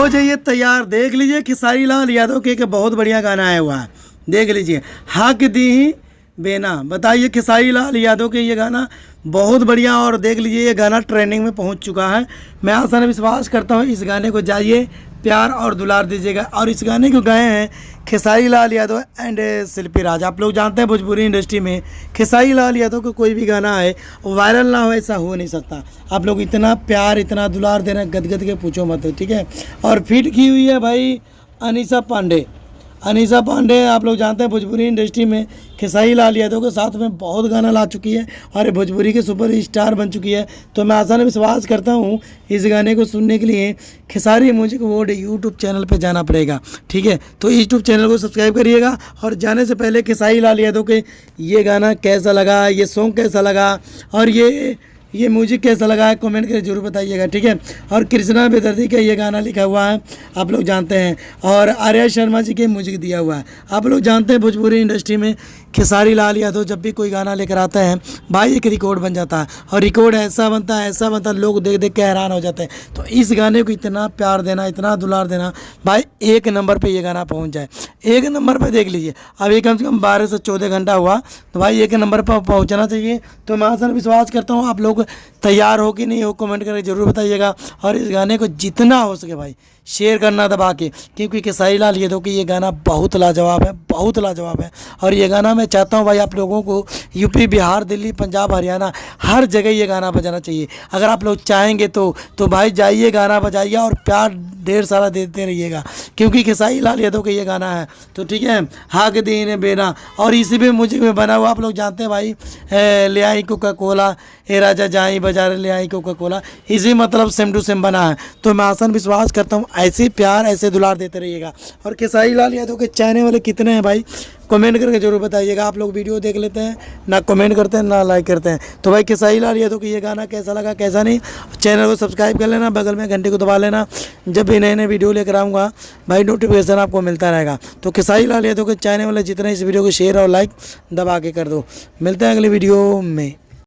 जाइए तैयार। देख लीजिए खेसारी लाल यादव के बहुत बढ़िया गाना आया हुआ है, देख लीजिए। हक दी बेना, बताइए खेसारी लाल यादव के ये गाना बहुत बढ़िया। और देख लीजिए ये गाना ट्रेंडिंग में पहुंच चुका है। मैं आसान विश्वास करता हूं इस गाने को जाइए प्यार और दुलार दीजिएगा। और इस गाने को गाए हैं खेसारी लाल यादव एंड शिल्पी राज। आप लोग जानते हैं भोजपुरी इंडस्ट्री में खेसारी लाल यादव का कोई भी गाना है वायरल ना हो, ऐसा हो नहीं सकता। आप लोग इतना प्यार इतना दुलार देना गदगद के पूछो मत, ठीक है। और फिट की हुई है भाई अनीसा पांडे। अनीसा पांडे आप लोग जानते हैं भोजपुरी इंडस्ट्री में खेसारी लाल यादव के साथ में बहुत गाना ला चुकी है और ये भोजपुरी के सुपर स्टार बन चुकी है। तो मैं आसान विश्वास करता हूँ इस गाने को सुनने के लिए Khesari music world YouTube channel पे जाना पड़ेगा, ठीक है। तो यूट्यूब चैनल को सब्सक्राइब करिएगा। और जाने से पहले खेसारी लाल यादव के ये गाना कैसा लगा, ये सॉन्ग कैसा लगा और ये म्यूजिक कैसा लगा है कमेंट करके जरूर बताइएगा, ठीक है। और कृष्णा बेदर्दी का ये गाना लिखा हुआ है आप लोग जानते हैं, और आर्या शर्मा जी के म्यूजिक दिया हुआ है। आप लोग जानते हैं भोजपुरी इंडस्ट्री में खेसारी लाल यादव जब भी कोई गाना लेकर आते हैं भाई एक रिकॉर्ड बन जाता है। और रिकॉर्ड ऐसा बनता है लोग देख देख के हैरान हो जाते हैं। तो इस गाने को इतना प्यार देना इतना दुलार देना भाई, एक नंबर पे ये गाना पहुंच जाए। एक नंबर पे देख लीजिए, अभी कम से कम 12 से 14 घंटा हुआ, तो भाई एक नंबर पर पहुंचना चाहिए। तो मैं आसान विश्वास करता हूँ आप लोग तैयार हो कि नहीं हो कमेंट करके जरूर बताइएगा। और इस गाने को जितना हो सके भाई शेयर करना दबा के, क्योंकि खेसारी लाल यादव की ये गाना बहुत लाजवाब है, बहुत लाजवाब है। और ये गाना मैं चाहता हूँ भाई आप लोगों को यूपी बिहार दिल्ली पंजाब हरियाणा हर जगह ये गाना बजाना चाहिए। अगर आप लोग चाहेंगे तो भाई जाइए गाना बजाइए और प्यार ढेर सारा देते रहिएगा, क्योंकि खेसारी लाल यादव का ये गाना है। तो ठीक है, हाक दीन बेना। और इसी भी म्यूजिक में बना हुआ आप लोग जानते हैं भाई ले आई कोका कोला ए राजा जाई बाजार ले आई कोका कोला, इसी मतलब सेम टू सेम बना है। तो मैं आसान विश्वास करता हूँ ऐसे प्यार ऐसे दुलार देते रहिएगा। और खेसारी लाल यादव के चाहने वाले कितने हैं भाई कमेंट करके जरूर बताइएगा। आप लोग वीडियो देख लेते हैं ना कमेंट करते हैं ना लाइक करते हैं। तो भाई खेसारी लाल यादव की ये गाना कैसा लगा कैसा नहीं, चैनल को सब्सक्राइब कर लेना, बगल में घंटे को दबा लेना। जब भी नए नए वीडियो लेकर आऊँगा भाई नोटिफिकेशन आपको मिलता रहेगा। तो खेसारी लाल यादव के चाहने वाले जितने इस वीडियो को शेयर और लाइक दबा के कर दो। मिलते हैं अगली वीडियो में।